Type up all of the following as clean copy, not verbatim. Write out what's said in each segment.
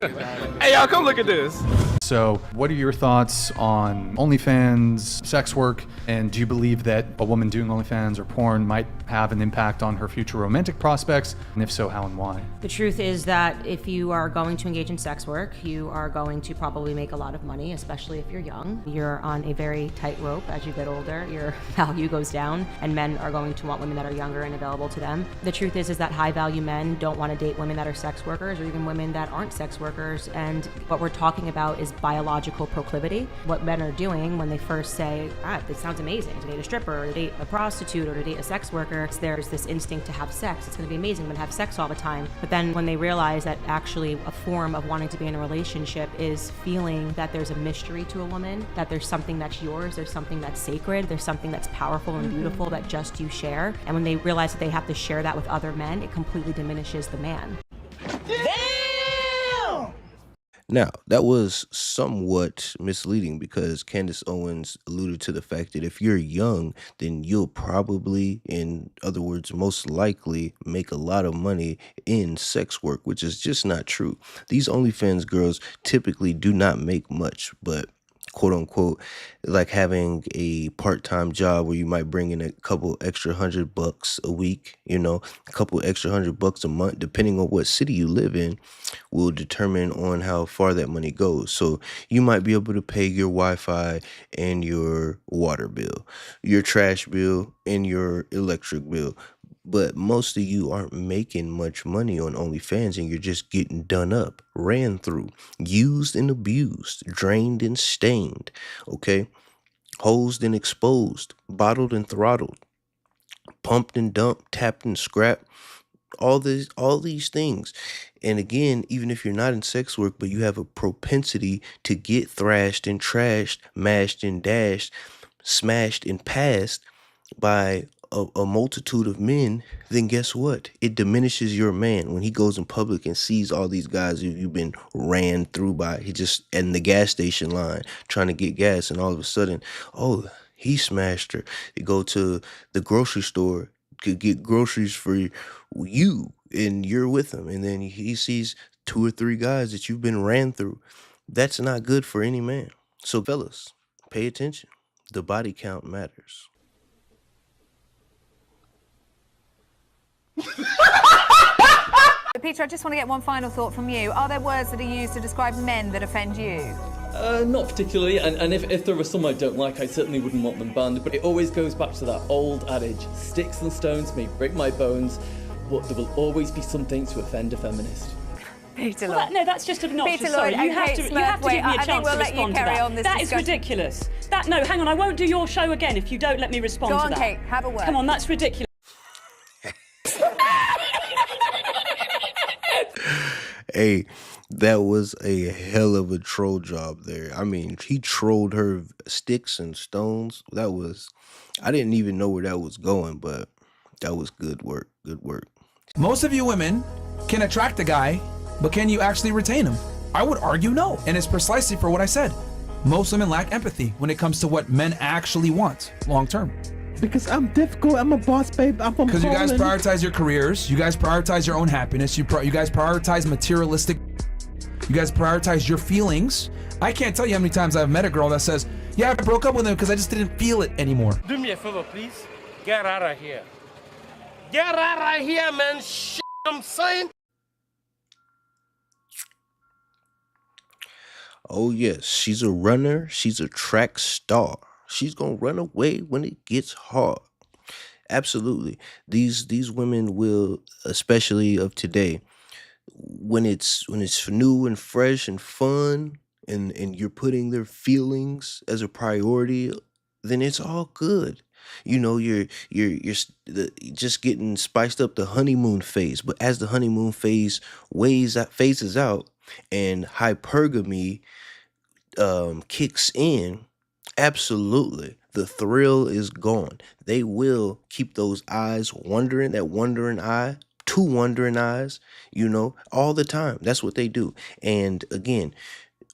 Hey, y'all, come look at this. So what are your thoughts on OnlyFans, sex work, and do you believe that a woman doing OnlyFans or porn might have an impact on her future romantic prospects? And if so, how and why? The truth is that if you are going to engage in sex work, you are going to probably make a lot of money, especially if you're young. You're on a very tight rope. As you get older, your value goes down, and men are going to want women that are younger and available to them. The truth is that high value men don't want to date women that are sex workers or even women that aren't sex workers. And what we're talking about is biological proclivity. What men are doing when they first say, this sounds amazing, to date a stripper or to date a prostitute or to date a sex worker, there's this instinct to have sex. It's going to be amazing. I'm going to have sex all the time. But then when they realize that actually a form of wanting to be in a relationship is feeling that there's a mystery to a woman, that there's something that's yours, there's something that's sacred, there's something that's powerful and beautiful that just you share. And when they realize that they have to share that with other men, it completely diminishes the man. Now, that was somewhat misleading because Candace Owens alluded to the fact that if you're young, then you'll probably, in other words, most likely make a lot of money in sex work, which is just not true. These OnlyFans girls typically do not make much, but quote unquote, like having a part-time job where you might bring in a couple extra $100 a week, a couple extra $100 a month, depending on what city you live in, will determine on how far that money goes. So you might be able to pay your Wi-Fi and your water bill, your trash bill and your electric bill. But most of you aren't making much money on OnlyFans and you're just getting done up, ran through, used and abused, drained and stained, okay? Hosed and exposed, bottled and throttled, pumped and dumped, tapped and scrapped, all these things. And again, even if you're not in sex work, but you have a propensity to get thrashed and trashed, mashed and dashed, smashed and passed by a multitude of men, then guess what? It diminishes your man when he goes in public and sees all these guys who you've been ran through by. He just in the gas station line trying to get gas, and all of a sudden, oh, he smashed her. You go to the grocery store to get groceries for you, and you're with him, and then he sees 2 or 3 guys that you've been ran through. That's not good for any man. So fellas, pay attention. The body count matters. Peter, I just want to get one final thought from you. Are there words that are used to describe men that offend you? Not particularly, and if there are some I don't like, I certainly wouldn't want them banned, but it always goes back to that old adage, sticks and stones may break my bones, but there will always be something to offend a feminist. Peter Lloyd. No, that's just obnoxious. Peter Sorry, Lloyd, you have to give me a chance to respond to that. That is ridiculous. No, hang on, I won't do your show again if you don't let me respond to that. Go on, Kate, have a word. Come on, that's ridiculous. Hey, that was a hell of a troll job there. I mean, he trolled her sticks and stones. I didn't even know where that was going, but that was good work. Good work. Most of you women can attract a guy, but can you actually retain him? I would argue no. And it's precisely for what I said. Most women lack empathy when it comes to what men actually want long term. Because I'm difficult, I'm a boss, babe, I'm from Because you guys Poland. prioritize your careers, you guys prioritize your own happiness, you guys prioritize materialistic, you guys prioritize your feelings. I can't tell you how many times I've met a girl that says, yeah, I broke up with him because I just didn't feel it anymore. Do me a favor, please. Get out of here. Get out of here, man. Shit, I'm saying. Oh yes, she's a runner, she's a track star. She's gonna run away when it gets hard. Absolutely. These women will, especially of today, when it's new and fresh and fun, and you're putting their feelings as a priority, then it's all good. You're just getting spiced up the honeymoon phase. But as the honeymoon phase phases out and hypergamy kicks in, absolutely, the thrill is gone. They will keep those eyes wondering, that wandering eye, 2 wandering eyes, all the time. That's what they do. And again,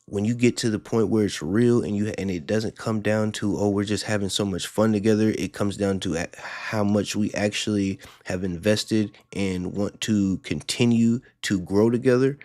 when you get to the point where it's real and it doesn't come down to, oh, we're just having so much fun together, it comes down to how much we actually have invested and want to continue to grow together.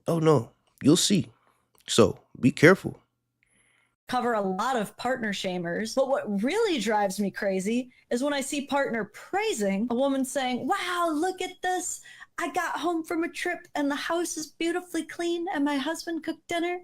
Oh no, You'll see. So be careful. Cover a lot of partner shamers, but what really drives me crazy is when I see partner praising a woman saying, wow, look at this. I got home from a trip and the house is beautifully clean and my husband cooked dinner.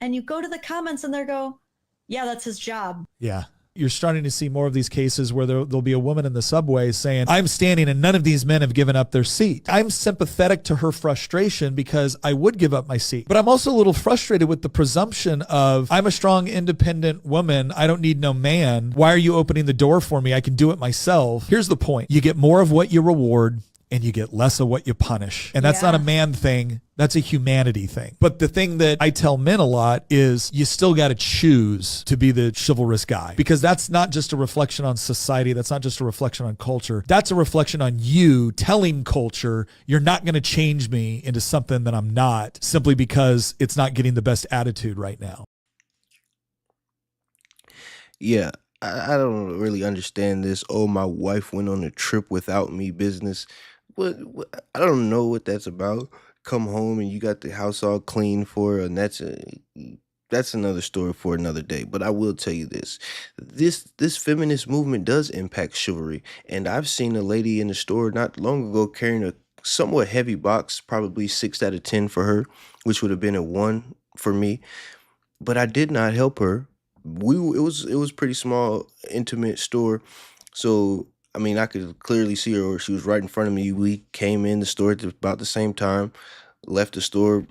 And you go to the comments and they go, yeah, that's his job. Yeah. You're starting to see more of these cases where there'll be a woman in the subway saying, I'm standing and none of these men have given up their seat. I'm sympathetic to her frustration because I would give up my seat. But I'm also a little frustrated with the presumption of, I'm a strong, independent woman. I don't need no man. Why are you opening the door for me? I can do it myself. Here's the point. You get more of what you reward and you get less of what you punish. And that's not a man thing. That's a humanity thing. But the thing that I tell men a lot is you still got to choose to be the chivalrous guy, because that's not just a reflection on society. That's not just a reflection on culture. That's a reflection on you telling culture, you're not going to change me into something that I'm not simply because it's not getting the best attitude right now. Yeah, I don't really understand this. Oh, my wife went on a trip without me business. What I don't know what that's about. Come home and you got the house all clean for her, and that's another story for another day. But I will tell you this. This feminist movement does impact chivalry. And I've seen a lady in the store not long ago carrying a somewhat heavy box, probably 6 out of 10 for her, which would have been a 1 for me. But I did not help her. It was pretty small, intimate store. So I mean, I could clearly see her, or she was right in front of me. We came in the store at about the same time, left the store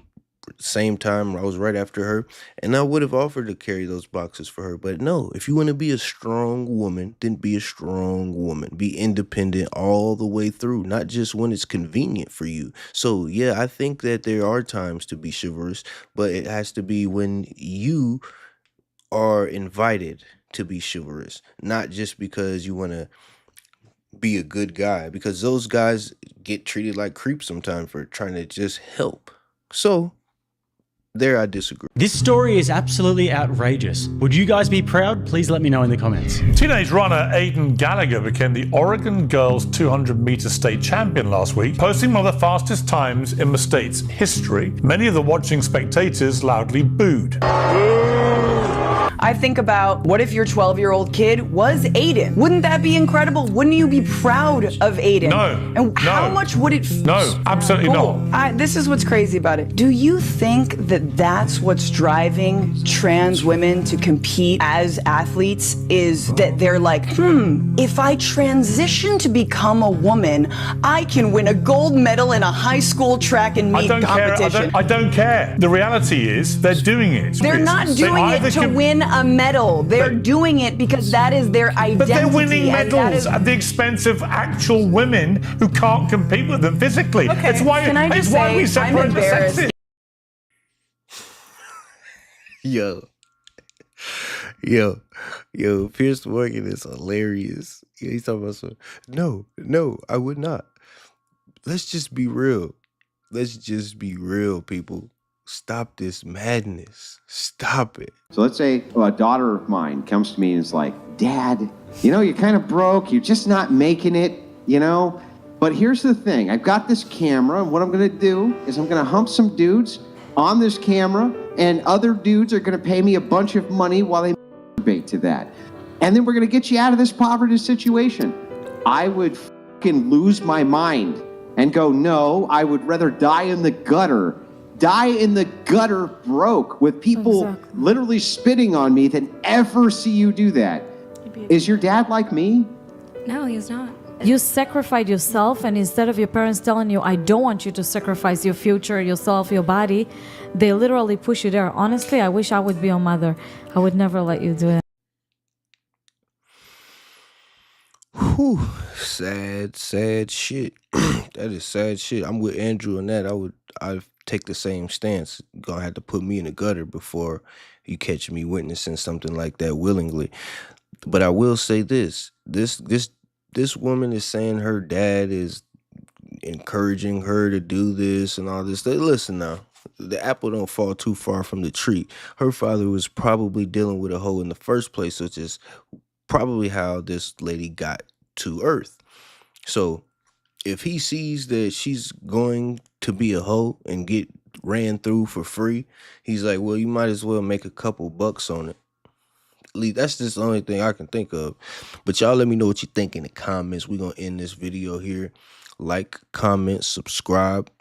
same time. I was right after her, and I would have offered to carry those boxes for her. But no, if you want to be a strong woman, then be a strong woman. Be independent all the way through, not just when it's convenient for you. So yeah, I think that there are times to be chivalrous, but it has to be when you are invited to be chivalrous, not just because you want to be a good guy, because those guys get treated like creeps sometimes for trying to just help. So there I disagree. This story is absolutely outrageous. Would you guys be proud? Please let me know in the comments. Teenage runner Aidan Gallagher became the Oregon girls 200-meter state champion last week, posting one of the fastest times in the state's history. Many of the watching spectators loudly booed. I think about, what if your 12-year-old kid was Aiden? Wouldn't that be incredible? Wouldn't you be proud of Aiden? No. And how much would it feel? No, absolutely not. This is what's crazy about it. Do you think that that's what's driving trans women to compete as athletes, is that they're like, if I transition to become a woman, I can win a gold medal in a high school track and meet competition? I don't care. The reality is they're doing it. They're not doing it to win a medal. They're doing it because that is their identity. But they're winning medals at the expense of actual women who can't compete with them physically. Okay. It's why we separate the sexes. Yo, Pierce Morgan is hilarious. He's talking about no, I would not. Let's just be real. Let's just be real, people. Stop this madness. Stop it. So let's say a daughter of mine comes to me and is like, Dad, you're kind of broke. You're just not making it, But here's the thing. I've got this camera, and what I'm going to do is I'm going to hump some dudes on this camera, and other dudes are going to pay me a bunch of money while they masturbate to that. And then we're going to get you out of this poverty situation. I would fucking lose my mind and go, no, I would rather die in the gutter. Die in the gutter broke with people literally spitting on me than ever see you do that. Is your dad like me? No, he's not. You sacrifice yourself, and instead of your parents telling you, I don't want you to sacrifice your future, yourself, your body, they literally push you there. Honestly, I wish I would be your mother. I would never let you do that. Whew, sad shit. That is sad shit. I'm with Andrew on that. I'd take the same stance. You're gonna have to put me in the gutter before you catch me witnessing something like that willingly. But I will say this woman is saying her dad is encouraging her to do this and all this. Listen now, the apple don't fall too far from the tree. Her father was probably dealing with a hoe in the first place, which is probably how this lady got to Earth. So if he sees that she's going to be a hoe and get ran through for free. He's like, well, you might as well make a couple bucks on it. At least that's just the only thing I can think of. But y'all let me know what you think in the comments. We're going to end this video here. Like, comment, subscribe.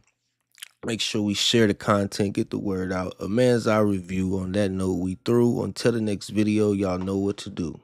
Make sure we share the content, get the word out. A man's eye review. On that note, we through. Until the next video, y'all know what to do.